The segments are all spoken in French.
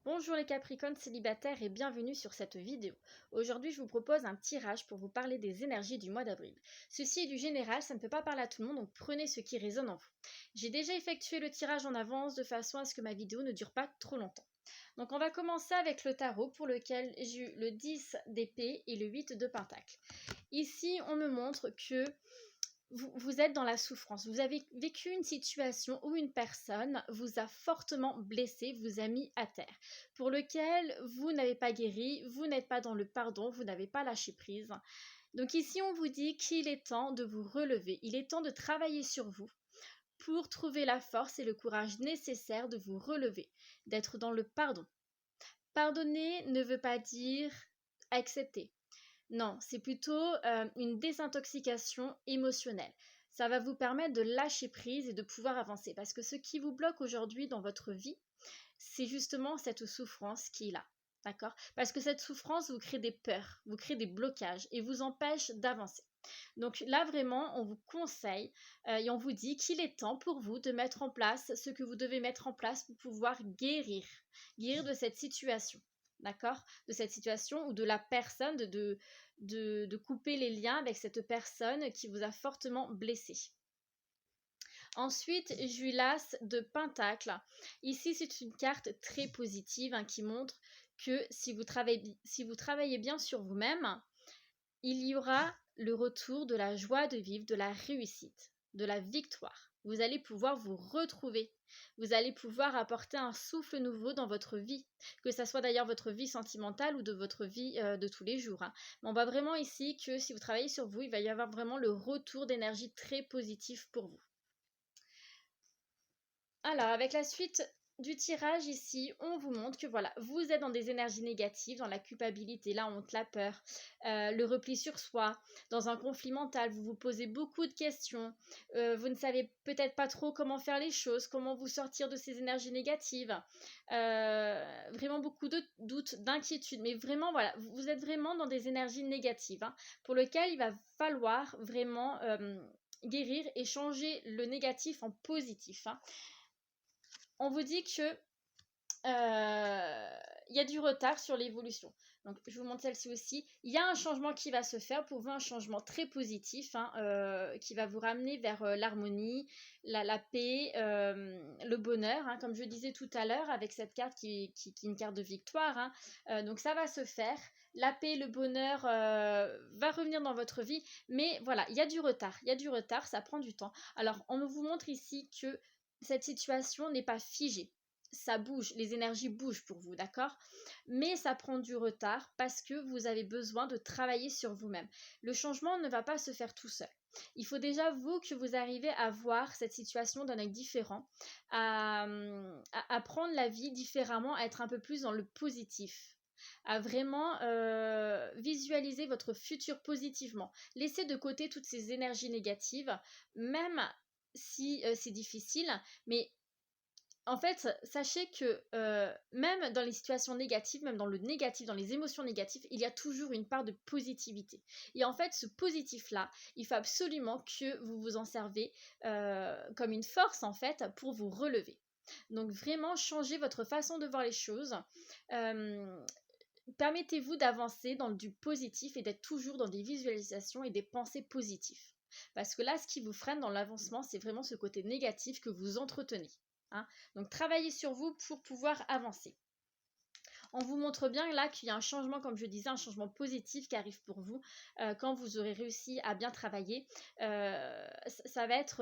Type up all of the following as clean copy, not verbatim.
Bonjour les Capricornes célibataires et bienvenue sur cette vidéo. Aujourd'hui, je vous propose un tirage pour vous parler des énergies du mois d'avril. Ceci est du général, ça ne peut pas parler à tout le monde, donc prenez ce qui résonne en vous. J'ai déjà effectué le tirage en avance de façon à ce que ma vidéo ne dure pas trop longtemps. Donc on va commencer avec le tarot pour lequel j'ai eu le 10 d'épée et le 8 de pentacle. Ici, on me montre que vous êtes dans la souffrance. Vous avez vécu une situation où une personne vous a fortement blessé, vous a mis à terre, pour lequel vous n'avez pas guéri, vous n'êtes pas dans le pardon, vous n'avez pas lâché prise. Donc ici, on vous dit qu'il est temps de vous relever, il est temps de travailler sur vous pour trouver la force et le courage nécessaires de vous relever, d'être dans le pardon. Pardonner ne veut pas dire accepter. Non, c'est plutôt une désintoxication émotionnelle. Ça va vous permettre de lâcher prise et de pouvoir avancer. Parce que ce qui vous bloque aujourd'hui dans votre vie, c'est justement cette souffrance qui est là. D'accord? Parce que cette souffrance vous crée des peurs, vous crée des blocages et vous empêche d'avancer. Donc là, vraiment, on vous conseille et on vous dit qu'il est temps pour vous de mettre en place ce que vous devez mettre en place pour pouvoir guérir de cette situation. D'accord? De cette situation ou de la personne, de couper les liens avec cette personne qui vous a fortement blessé. Ensuite, j'ai eu l'as de Pentacle. Ici, c'est une carte très positive qui montre que si vous travaillez bien sur vous-même, il y aura le retour de la joie de vivre, de la réussite, de la victoire. Vous allez pouvoir vous retrouver. Vous allez pouvoir apporter un souffle nouveau dans votre vie, que ce soit d'ailleurs votre vie sentimentale ou de votre vie de tous les jours. Mais on voit vraiment ici que si vous travaillez sur vous, il va y avoir vraiment le retour d'énergie très positif pour vous. Alors, avec la suite du tirage ici, on vous montre que voilà, vous êtes dans des énergies négatives, dans la culpabilité, la honte, la peur, le repli sur soi, dans un conflit mental, vous vous posez beaucoup de questions, vous ne savez peut-être pas trop comment faire les choses, comment vous sortir de ces énergies négatives, vraiment beaucoup de doutes, d'inquiétudes, mais vraiment voilà, vous êtes vraiment dans des énergies négatives, pour lesquelles il va falloir vraiment guérir et changer le négatif en positif. On vous dit que il y a du retard sur l'évolution. Donc, je vous montre celle-ci aussi. Il y a un changement qui va se faire pour vous, un changement très positif qui va vous ramener vers l'harmonie, la paix, le bonheur, comme je disais tout à l'heure avec cette carte qui est une carte de victoire. Donc, ça va se faire. La paix, le bonheur va revenir dans votre vie. Mais voilà, il y a du retard, ça prend du temps. Alors, on vous montre ici que cette situation n'est pas figée. Ça bouge, les énergies bougent pour vous, d'accord? Mais ça prend du retard parce que vous avez besoin de travailler sur vous-même. Le changement ne va pas se faire tout seul. Il faut déjà, vous, que vous arrivez à voir cette situation d'un œil différent, à prendre la vie différemment, à être un peu plus dans le positif, à vraiment visualiser votre futur positivement. Laissez de côté toutes ces énergies négatives, même si c'est difficile, mais en fait, sachez que même dans les situations négatives, même dans le négatif, dans les émotions négatives, il y a toujours une part de positivité. Et en fait, ce positif-là, il faut absolument que vous vous en servez comme une force, en fait, pour vous relever. Donc vraiment, changez votre façon de voir les choses. Permettez-vous d'avancer dans du positif et d'être toujours dans des visualisations et des pensées positives. Parce que là, ce qui vous freine dans l'avancement, c'est vraiment ce côté négatif que vous entretenez. Donc, travaillez sur vous pour pouvoir avancer. On vous montre bien là qu'il y a un changement, comme je disais, un changement positif qui arrive pour vous quand vous aurez réussi à bien travailler. Ça va être,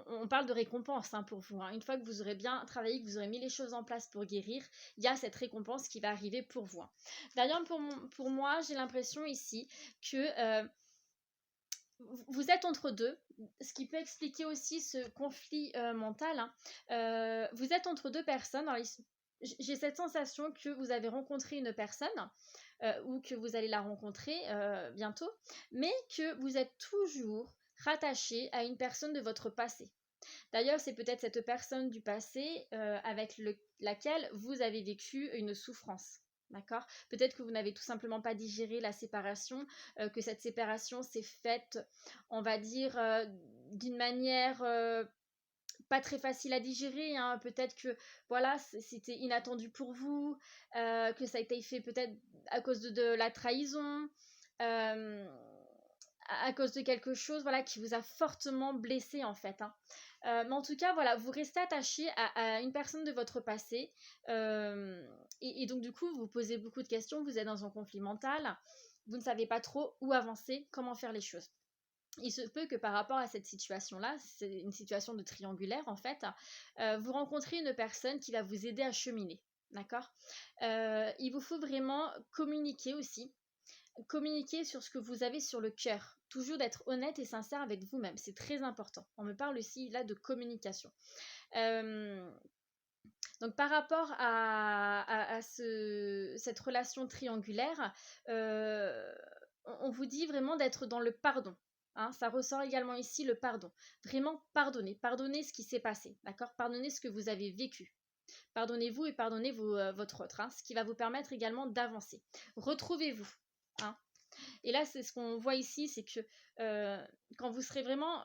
on parle de récompense pour vous. Une fois que vous aurez bien travaillé, que vous aurez mis les choses en place pour guérir, il y a cette récompense qui va arriver pour vous. D'ailleurs, pour moi, j'ai l'impression ici que vous êtes entre deux, ce qui peut expliquer aussi ce conflit mental. Vous êtes entre deux personnes. Alors, j'ai cette sensation que vous avez rencontré une personne ou que vous allez la rencontrer bientôt, mais que vous êtes toujours rattaché à une personne de votre passé. D'ailleurs, c'est peut-être cette personne du passé avec laquelle vous avez vécu une souffrance. D'accord? Peut-être que vous n'avez tout simplement pas digéré la séparation, que cette séparation s'est faite, on va dire, d'une manière pas très facile à digérer, hein. Peut-être que voilà, c'était inattendu pour vous, que ça a été fait peut-être à cause de la trahison, euh, à cause de quelque chose voilà, qui vous a fortement blessé en fait, hein. Mais en tout cas, voilà, vous restez attaché à une personne de votre passé. euh, et donc du coup, vous posez beaucoup de questions, vous êtes dans un conflit mental, vous ne savez pas trop où avancer, comment faire les choses. Il se peut que par rapport à cette situation-là, c'est une situation de triangulaire en fait, vous rencontrez une personne qui va vous aider à cheminer. D'accord. Il vous faut vraiment communiquer aussi. Communiquer sur ce que vous avez sur le cœur. Toujours d'être honnête et sincère avec vous-même. C'est très important. On me parle aussi là de communication. Euh, donc par rapport à cette relation triangulaire, euh, on vous dit vraiment d'être dans le pardon. Hein, ça ressort également ici le pardon. Vraiment pardonner. Pardonner ce qui s'est passé. D'accord. Pardonner ce que vous avez vécu. Pardonnez-vous et pardonnez votre autre. Hein, ce qui va vous permettre également d'avancer. Retrouvez-vous. Hein. Et là, c'est ce qu'on voit ici, c'est que quand vous serez vraiment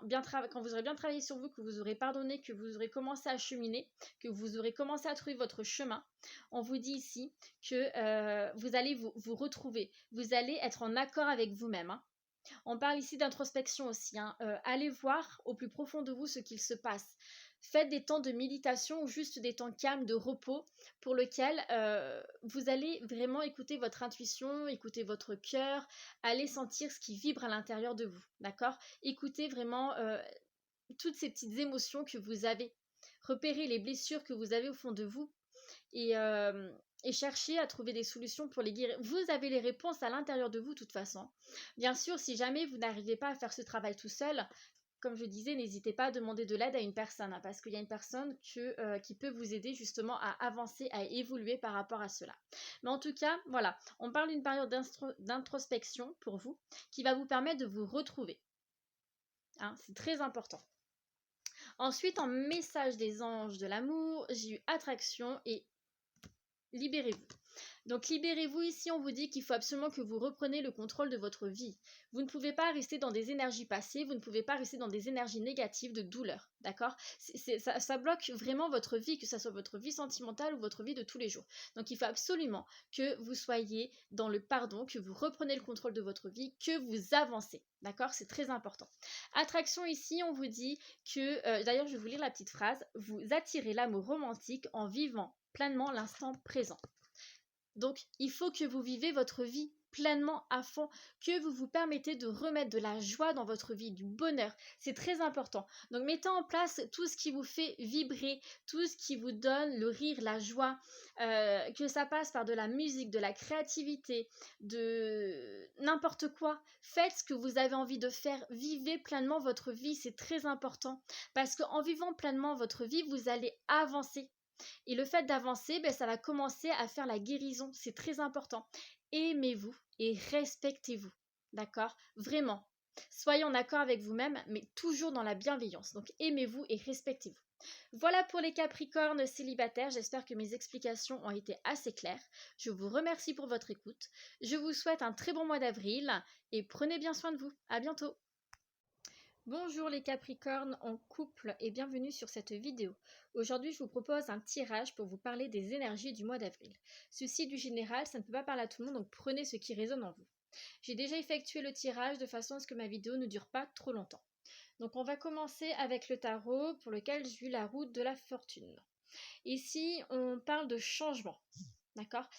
quand vous aurez bien travaillé sur vous, que vous aurez pardonné, que vous aurez commencé à cheminer, que vous aurez commencé à trouver votre chemin, on vous dit ici que vous allez vous retrouver, vous allez être en accord avec vous-même. Hein. On parle ici d'introspection aussi. Hein. Allez voir au plus profond de vous ce qu'il se passe. Faites des temps de méditation ou juste des temps calmes de repos pour lequel vous allez vraiment écouter votre intuition, écouter votre cœur, aller sentir ce qui vibre à l'intérieur de vous. D'accord. Écoutez vraiment toutes ces petites émotions que vous avez. Repérez les blessures que vous avez au fond de vous et, chercher à trouver des solutions pour les guérir. Vous avez les réponses à l'intérieur de vous de toute façon. Bien sûr, si jamais vous n'arrivez pas à faire ce travail tout seul, comme je disais, n'hésitez pas à demander de l'aide à une personne, hein, parce qu'il y a une personne qui peut vous aider justement à avancer, à évoluer par rapport à cela. Mais en tout cas, voilà, on parle d'une période d'introspection pour vous qui va vous permettre de vous retrouver. Hein, c'est très important. Ensuite, en message des anges de l'amour, j'ai eu attraction et libérez-vous. Donc libérez-vous ici, on vous dit qu'il faut absolument que vous repreniez le contrôle de votre vie. Vous ne pouvez pas rester dans des énergies passées, vous ne pouvez pas rester dans des énergies négatives de douleur, d'accord. Ça bloque vraiment votre vie, que ce soit votre vie sentimentale ou votre vie de tous les jours. Donc il faut absolument que vous soyez dans le pardon, que vous reprenez le contrôle de votre vie, que vous avancez, d'accord. C'est très important. Attraction ici, on vous dit que, d'ailleurs je vais vous lire la petite phrase, vous attirez l'amour romantique en vivant pleinement l'instant présent. Donc, il faut que vous vivez votre vie pleinement à fond, que vous vous permettez de remettre de la joie dans votre vie, du bonheur. C'est très important. Donc, mettez en place tout ce qui vous fait vibrer, tout ce qui vous donne le rire, la joie, que ça passe par de la musique, de la créativité, de n'importe quoi. Faites ce que vous avez envie de faire. Vivez pleinement votre vie, c'est très important. Parce qu'en vivant pleinement votre vie, vous allez avancer. Et le fait d'avancer, ça va commencer à faire la guérison. C'est très important. Aimez-vous et respectez-vous. D'accord. Vraiment. Soyez en accord avec vous-même, mais toujours dans la bienveillance. Donc aimez-vous et respectez-vous. Voilà pour les Capricornes célibataires. J'espère que mes explications ont été assez claires. Je vous remercie pour votre écoute. Je vous souhaite un très bon mois d'avril et prenez bien soin de vous. À bientôt. Bonjour les Capricornes en couple et bienvenue sur cette vidéo. Aujourd'hui, je vous propose un tirage pour vous parler des énergies du mois d'avril. Ceci du général, ça ne peut pas parler à tout le monde, donc prenez ce qui résonne en vous. J'ai déjà effectué le tirage de façon à ce que ma vidéo ne dure pas trop longtemps. Donc on va commencer avec le tarot pour lequel j'ai eu la roue de la fortune. Ici, on parle de changement. D'accord.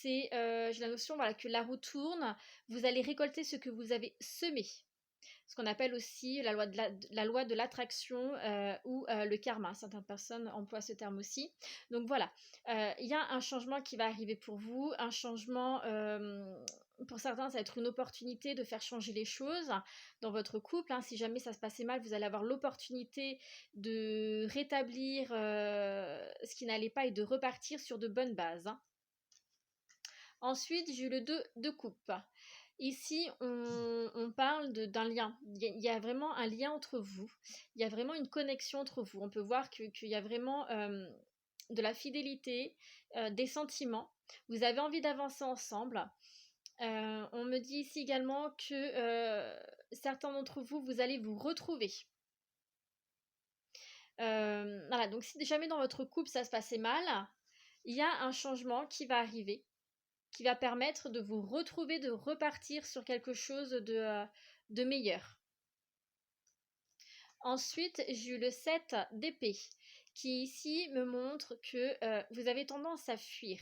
J'ai la notion que la roue tourne, vous allez récolter ce que vous avez semé. Ce qu'on appelle aussi la loi de l'attraction ou le karma. Certaines personnes emploient ce terme aussi. Donc voilà, il y a un changement qui va arriver pour vous, un changement, pour certains, ça va être une opportunité de faire changer les choses dans votre couple. Hein. Si jamais ça se passait mal, vous allez avoir l'opportunité de rétablir ce qui n'allait pas et de repartir sur de bonnes bases. Hein. Ensuite, j'ai eu le 2 de coupe. Ici, on parle d'un lien. Il y a vraiment un lien entre vous. Il y a vraiment une connexion entre vous. On peut voir qu'il y a vraiment de la fidélité, des sentiments. Vous avez envie d'avancer ensemble. On me dit ici également que certains d'entre vous, vous allez vous retrouver. Voilà, donc si jamais dans votre couple ça se passait mal, il y a un changement qui va arriver, qui va permettre de vous retrouver, de repartir sur quelque chose de meilleur. Ensuite, j'ai eu le 7 d'épée, qui ici me montre que vous avez tendance à fuir.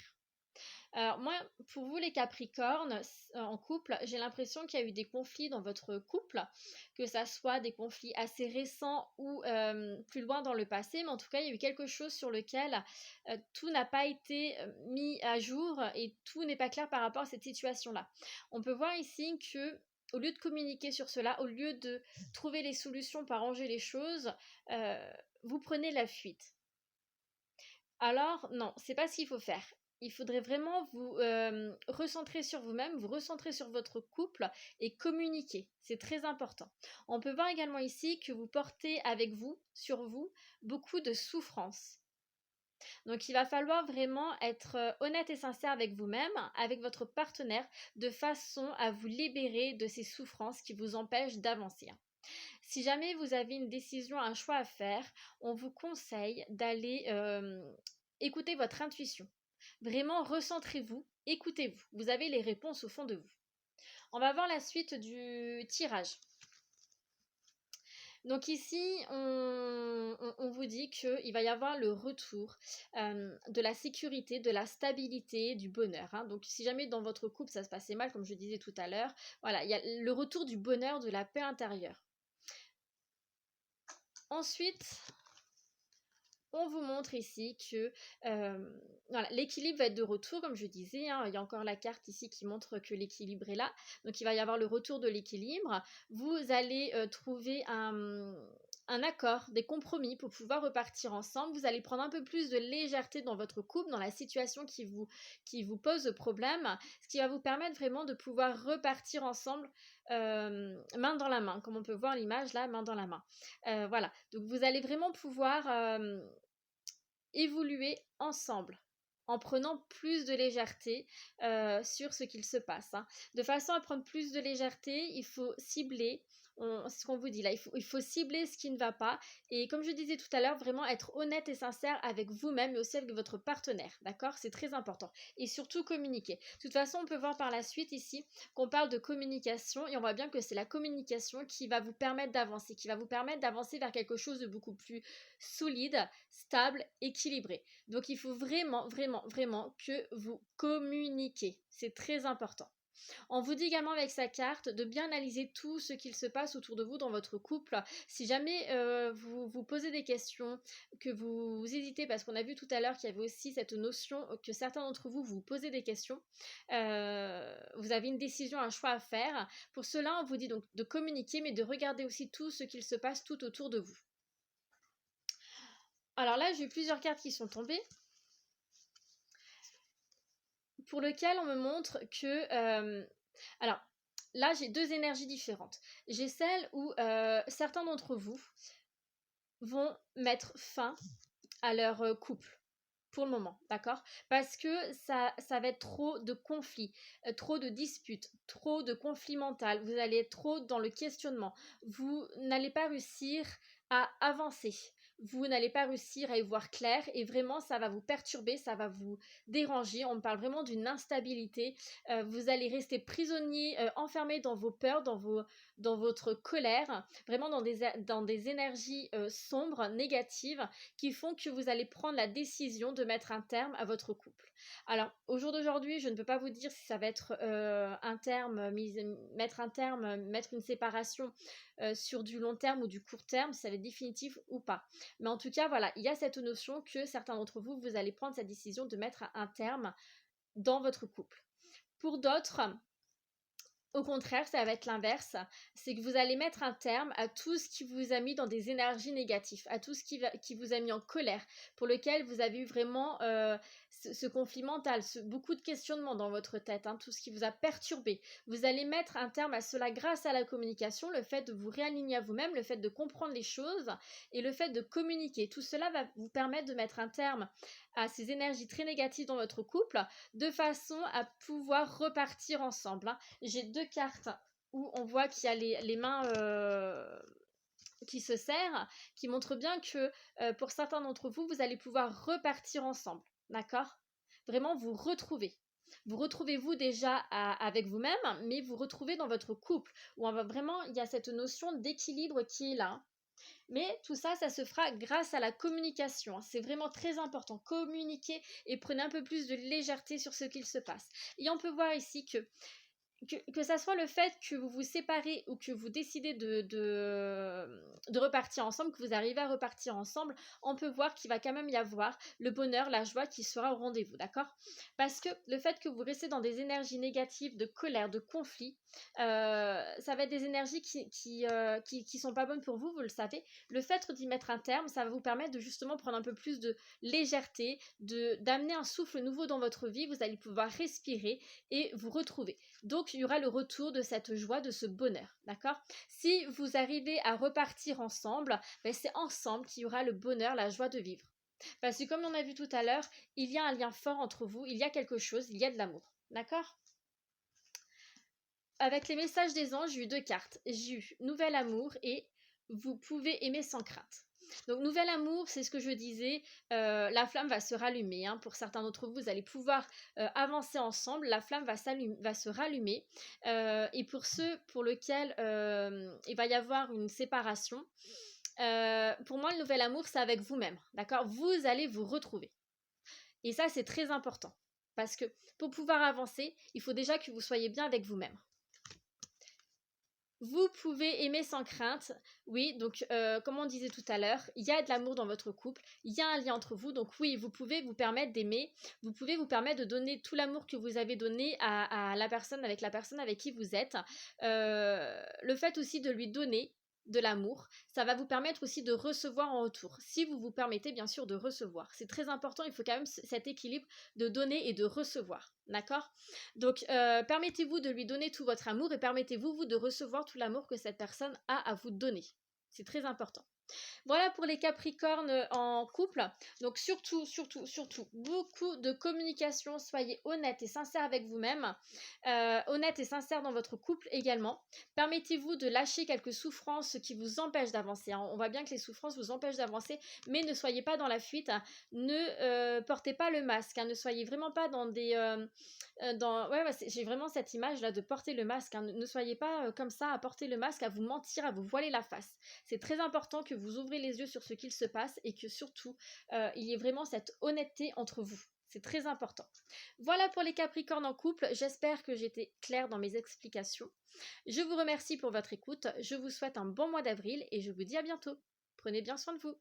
Alors moi, pour vous les Capricornes, en couple, j'ai l'impression qu'il y a eu des conflits dans votre couple, que ça soit des conflits assez récents ou plus loin dans le passé, mais en tout cas, il y a eu quelque chose sur lequel tout n'a pas été mis à jour et tout n'est pas clair par rapport à cette situation-là. On peut voir ici que au lieu de communiquer sur cela, au lieu de trouver les solutions pour arranger les choses, vous prenez la fuite. Alors, non, c'est pas ce qu'il faut faire. Il faudrait vraiment vous recentrer sur vous-même, vous recentrer sur votre couple et communiquer. C'est très important. On peut voir également ici que vous portez avec vous, sur vous, beaucoup de souffrance. Donc, il va falloir vraiment être honnête et sincère avec vous-même, avec votre partenaire, de façon à vous libérer de ces souffrances qui vous empêchent d'avancer. Si jamais vous avez une décision, un choix à faire, on vous conseille d'aller écouter votre intuition. Vraiment, recentrez-vous, écoutez-vous. Vous avez les réponses au fond de vous. On va voir la suite du tirage. Donc ici, on vous dit qu'il va y avoir le retour de la sécurité, de la stabilité, du bonheur. Hein. Donc si jamais dans votre couple ça se passait mal, comme je disais tout à l'heure, voilà, il y a le retour du bonheur, de la paix intérieure. Ensuite, on vous montre ici que voilà, l'équilibre va être de retour, comme je disais. Hein, il y a encore la carte ici qui montre que l'équilibre est là. Donc, il va y avoir le retour de l'équilibre. Vous allez trouver un accord, des compromis pour pouvoir repartir ensemble. Vous allez prendre un peu plus de légèreté dans votre couple, dans la situation qui vous pose problème, ce qui va vous permettre vraiment de pouvoir repartir ensemble main dans la main, comme on peut voir l'image là, main dans la main. Voilà, donc vous allez vraiment pouvoir évoluer ensemble en prenant plus de légèreté sur ce qu'il se passe. Hein. De façon à prendre plus de légèreté, il faut cibler, c'est ce qu'on vous dit là, il faut cibler ce qui ne va pas. Et comme je disais tout à l'heure, vraiment être honnête et sincère avec vous-même et aussi avec votre partenaire. D'accord? C'est très important. Et surtout communiquer. De toute façon, on peut voir par la suite ici qu'on parle de communication et on voit bien que c'est la communication qui va vous permettre d'avancer, qui va vous permettre d'avancer vers quelque chose de beaucoup plus solide, stable, équilibré. Donc il faut vraiment, vraiment, vraiment que vous communiquez. C'est très important. On vous dit également avec sa carte de bien analyser tout ce qu'il se passe autour de vous dans votre couple. Si jamais vous vous posez des questions, que vous hésitez, parce qu'on a vu tout à l'heure qu'il y avait aussi cette notion que certains d'entre vous vous posez des questions, vous avez une décision, un choix à faire. Pour cela, on vous dit donc de communiquer, mais de regarder aussi tout ce qu'il se passe tout autour de vous. Alors là, j'ai eu plusieurs cartes qui sont tombées, pour lequel on me montre que... alors, là, j'ai deux énergies différentes. J'ai celle où certains d'entre vous vont mettre fin à leur couple. Pour le moment, d'accord? Parce que ça va être trop de conflits, trop de disputes, trop de conflits mentaux. Vous allez être trop dans le questionnement. Vous n'allez pas réussir à avancer. Vous n'allez pas réussir à y voir clair et vraiment ça va vous perturber, ça va vous déranger. On parle vraiment d'une instabilité. Vous allez rester prisonnier, enfermé dans vos peurs, dans votre colère, vraiment dans des énergies sombres, négatives, qui font que vous allez prendre la décision de mettre un terme à votre couple. Alors, au jour d'aujourd'hui, je ne peux pas vous dire si ça va être un terme, mettre une séparation sur du long terme ou du court terme, si ça va être définitif ou pas. Mais en tout cas, voilà, il y a cette notion que certains d'entre vous, vous allez prendre cette décision de mettre un terme dans votre couple. Pour d'autres, au contraire, ça va être l'inverse. C'est que vous allez mettre un terme à tout ce qui vous a mis dans des énergies négatives, à tout ce qui vous a mis en colère, pour lequel vous avez eu vraiment ce conflit mental, beaucoup de questionnements dans votre tête, hein, tout ce qui vous a perturbé. Vous allez mettre un terme à cela grâce à la communication, le fait de vous réaligner à vous-même, le fait de comprendre les choses et le fait de communiquer. Tout cela va vous permettre de mettre un terme à ces énergies très négatives dans votre couple, de façon à pouvoir repartir ensemble. Hein. J'ai deux cartes où on voit qu'il y a les mains qui se serre, qui montre bien que pour certains d'entre vous, vous allez pouvoir repartir ensemble, d'accord? Vraiment vous retrouver. Vous retrouvez-vous déjà avec vous-même, mais vous retrouvez dans votre couple, où on va vraiment, il y a cette notion d'équilibre qui est là, hein. Mais tout ça, ça se fera grâce à la communication, hein. C'est vraiment très important. Communiquez et prenez un peu plus de légèreté sur ce qu'il se passe. Et on peut voir ici que ça soit le fait que vous vous séparez ou que vous décidez de repartir ensemble, que vous arrivez à repartir ensemble, on peut voir qu'il va quand même y avoir le bonheur, la joie qui sera au rendez-vous, d'accord? Parce que le fait que vous restez dans des énergies négatives, de colère, de conflit, ça va être des énergies qui sont pas bonnes pour vous, vous le savez. Le fait d'y mettre un terme, ça va vous permettre de justement prendre un peu plus de légèreté, d'amener un souffle nouveau dans votre vie, vous allez pouvoir respirer et vous retrouver. Donc, il y aura le retour de cette joie, de ce bonheur, d'accord? Si vous arrivez à repartir ensemble, ben c'est ensemble qu'il y aura le bonheur, la joie de vivre. Parce que comme on a vu tout à l'heure, il y a un lien fort entre vous, il y a quelque chose, il y a de l'amour, d'accord? Avec les messages des anges, j'ai eu 2 cartes. J'ai eu nouvel amour et vous pouvez aimer sans crainte. Donc nouvel amour, c'est ce que je disais, la flamme va se rallumer, hein. Pour certains d'entre vous, vous allez pouvoir avancer ensemble, la flamme va se rallumer. Et pour ceux pour lesquels il va y avoir une séparation, pour moi, le nouvel amour, c'est avec vous-même, d'accord? Vous allez vous retrouver. Et ça, c'est très important. Parce que pour pouvoir avancer, il faut déjà que vous soyez bien avec vous-même. Vous pouvez aimer sans crainte, oui, donc comme on disait tout à l'heure, il y a de l'amour dans votre couple, il y a un lien entre vous, donc oui, vous pouvez vous permettre d'aimer, vous pouvez vous permettre de donner tout l'amour que vous avez donné à la personne avec qui vous êtes. Le fait aussi de lui donner de l'amour, ça va vous permettre aussi de recevoir en retour, si vous vous permettez bien sûr de recevoir. C'est très important, il faut quand même cet équilibre de donner et de recevoir, d'accord? Donc, permettez-vous de lui donner tout votre amour et permettez-vous, vous, de recevoir tout l'amour que cette personne a à vous donner. C'est très important. Voilà pour les Capricornes en couple. Donc surtout, beaucoup de communication. Soyez honnête et sincère avec vous-même. Honnête et sincère dans votre couple également. Permettez-vous de lâcher quelques souffrances qui vous empêchent d'avancer, hein. On voit bien que les souffrances vous empêchent d'avancer, mais ne soyez pas dans la fuite, hein. Ne portez pas le masque, hein. Ne soyez vraiment pas dans des... ouais, j'ai vraiment cette image là de porter le masque, hein. Ne soyez pas comme ça à porter le masque, à vous mentir, à vous voiler la face. C'est très important que vous ouvrez les yeux sur ce qu'il se passe et que surtout il y ait vraiment cette honnêteté entre vous. C'est très important. Voilà pour les Capricornes en couple. J'espère que j'étais claire dans mes explications. Je vous remercie pour votre écoute. Je vous souhaite un bon mois d'avril et je vous dis à bientôt. Prenez bien soin de vous.